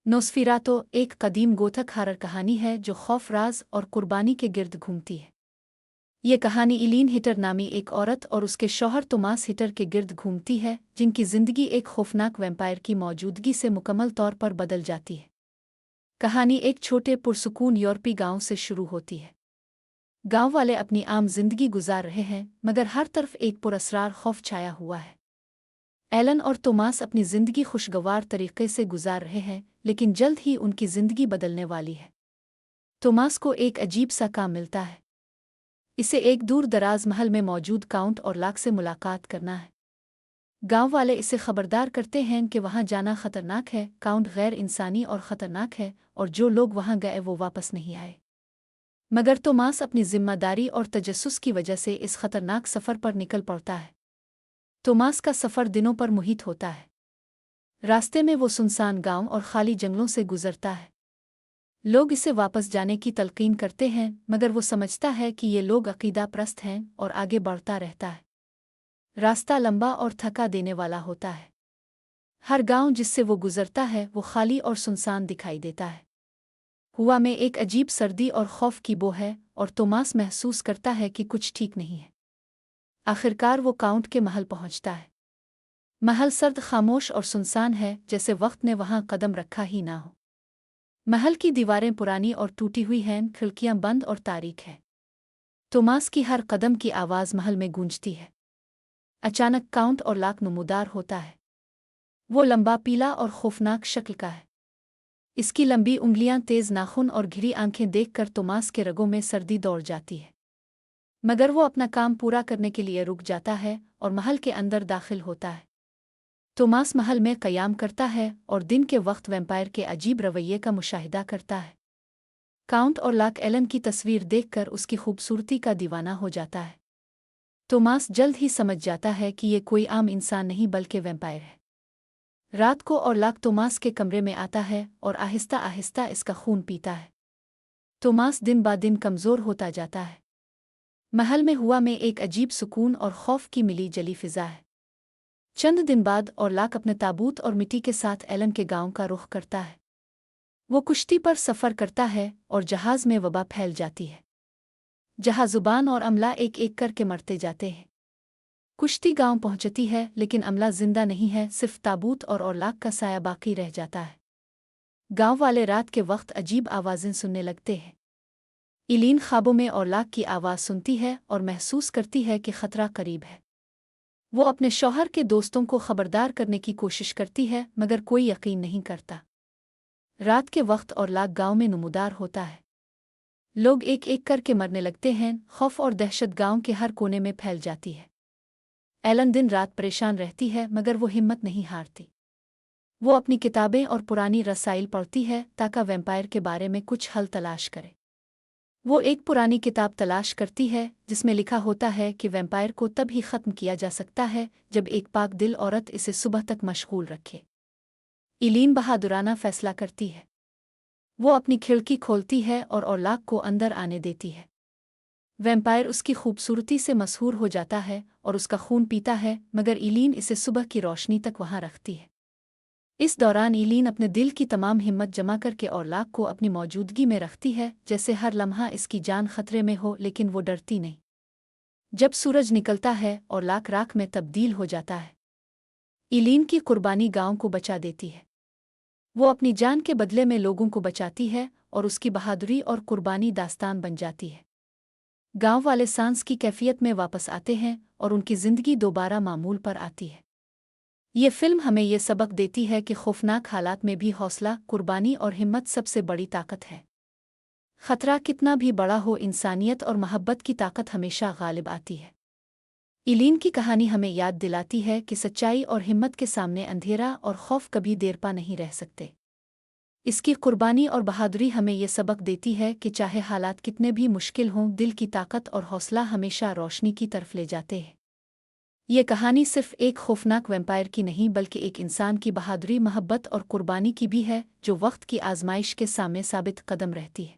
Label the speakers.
Speaker 1: नोस्फेरातो एक कदीम gothic horror कहानी है जो खौफ, राज और कुर्बानी के गिर्द घूमती है। ये कहानी इलीन हिटर नामी एक औरत और उसके शौहर तोमास हिटर के गिर्द घूमती है, जिनकी जिंदगी एक खौफनाक वैम्पायर की मौजूदगी से मुकम्मल तौर पर बदल जाती है। कहानी एक छोटे पुरसुकून यूरोपीय गांव से शुरू होती है। गांव वाले अपनी आम जिंदगी गुजार रहे हैं, मगर हर तरफ एक पुरअसरार खौफ छाया हुआ है। एलन और तोमास अपनी जिंदगी खुशगवार तरीके से गुजार रहे हैं, लेकिन जल्द ही उनकी जिंदगी बदलने वाली है। तोमास को एक अजीब सा काम मिलता है। इसे एक दूर दराज महल में मौजूद काउंट और लाक से मुलाकात करना है। गांव वाले इसे खबरदार करते हैं कि वहां जाना खतरनाक है, काउंट गैर इंसानी और खतरनाक है, और जो लोग वहां गए वो वापस नहीं आए। मगर तोमास अपनी जिम्मेदारी और तजस्सुस की वजह से इस खतरनाक सफर पर निकल पड़ता है। तोमास का सफर दिनों पर मुहित होता है। रास्ते में वो सुनसान गांव और खाली जंगलों से गुजरता है। लोग इसे वापस जाने की तलकीन करते हैं, मगर वो समझता है कि ये लोग अकीदा परस्त हैं और आगे बढ़ता रहता है। रास्ता लंबा और थका देने वाला होता है। हर गांव जिससे वो गुजरता है वो खाली और सुनसान दिखाई देता है। हवा में एक अजीब सर्दी और खौफ की बो है, और तोमास महसूस करता है कि कुछ ठीक नहीं है। आखिरकार वो काउंट के महल पहुंचता है। महल सर्द, खामोश और सुनसान है, जैसे वक्त ने वहां कदम रखा ही ना हो। महल की दीवारें पुरानी और टूटी हुई हैं, खिड़कियां बंद और तारीक हैं। तोमास की हर कदम की आवाज़ महल में गूंजती है। अचानक काउंट और लाक नमूदार होता है। वो लंबा, पीला और खौफनाक शक्ल का है। इसकी लंबी उंगलियां, तेज नाखून और घिरी आंखें देखकर तोमास के रगों में सर्दी दौड़ जाती है। मगर वो अपना काम पूरा करने के लिए रुक जाता है और महल के अंदर दाखिल होता है। तोमास महल में क़याम करता है और दिन के वक्त वैम्पायर के अजीब रवैये का मुशाहिदा करता है। काउंट और लाक एलन की तस्वीर देखकर उसकी खूबसूरती का दीवाना हो जाता है। तोमास जल्द ही समझ जाता है कि ये कोई आम इंसान नहीं बल्कि वैम्पायर है। रात को और लाक तोमास के कमरे में आता है और आहिस्ता आहिस्ता इसका खून पीता है। तोमास दिन ब दिन कमज़ोर होता जाता है। महल में हुआ में एक अजीब सुकून और खौफ की मिली जली फिजा है। चंद दिन बाद और लाक अपने ताबूत और मिट्टी के साथ एलन के गांव का रुख करता है। वो कुश्ती पर सफ़र करता है और जहाज़ में वबा फैल जाती है, जहाँ जुबान और अमला एक एक करके मरते जाते हैं। कुश्ती गांव पहुंचती है, लेकिन अमला जिंदा नहीं है, सिर्फ ताबूत और लाक का साया बाकी रह जाता है। गांव वाले रात के वक्त अजीब आवाज़ें सुनने लगते हैं। इलीन ख्वाबों में और लाक की आवाज़ सुनती है और महसूस करती है कि खतरा करीब है। वो अपने शौहर के दोस्तों को खबरदार करने की कोशिश करती है, मगर कोई यकीन नहीं करता। रात के वक्त और लाक गांव में नमूदार होता है। लोग एक एक करके मरने लगते हैं। खौफ और दहशत गांव के हर कोने में फैल जाती है। एलन दिन रात परेशान रहती है, मगर वो हिम्मत नहीं हारती। वो अपनी किताबें और पुरानी रसाइल पढ़ती है ताकि वैम्पायर के बारे में कुछ हल तलाश करे। वो एक पुरानी किताब तलाश करती है जिसमें लिखा होता है कि वैम्पायर को तब ही ख़त्म किया जा सकता है जब एक पाक दिल औरत इसे सुबह तक मशगूल रखे। इलीन बहादुराना फैसला करती है। वो अपनी खिड़की खोलती है और लाक को अंदर आने देती है। वैम्पायर उसकी खूबसूरती से मशहूर हो जाता है और उसका खून पीता है, मगर इलीन इसे सुबह की रोशनी तक वहां रखती है। इस दौरान इलीन अपने दिल की तमाम हिम्मत जमा करके और लाक को अपनी मौजूदगी में रखती है, जैसे हर लम्हा इसकी जान खतरे में हो, लेकिन वो डरती नहीं। जब सूरज निकलता है और लाक राख में तब्दील हो जाता है, इलीन की कुर्बानी गांव को बचा देती है। वो अपनी जान के बदले में लोगों को बचाती है और उसकी बहादुरी और कुर्बानी दास्तान बन जाती है। गांव वाले सांस की कैफियत में वापस आते हैं और उनकी जिंदगी दोबारा मामूल पर आती है। ये फिल्म हमें ये सबक देती है कि खौफनाक हालात में भी हौसला, कुर्बानी और हिम्मत सबसे बड़ी ताकत है। खतरा कितना भी बड़ा हो, इंसानियत और मोहब्बत की ताकत हमेशा गालिब आती है। इलीन की कहानी हमें याद दिलाती है कि सच्चाई और हिम्मत के सामने अंधेरा और खौफ कभी देरपा नहीं रह सकते। इसकी कुर्बानी और बहादुरी हमें ये सबक देती है कि चाहे हालात कितने भी मुश्किल हों, दिल की ताकत और हौसला हमेशा रोशनी की तरफ ले जाते हैं। ये कहानी सिर्फ एक खौफनाक वैम्पायर की नहीं, बल्कि एक इंसान की बहादुरी, मोहब्बत और कुर्बानी की भी है, जो वक्त की आजमाइश के सामने साबित कदम रहती है।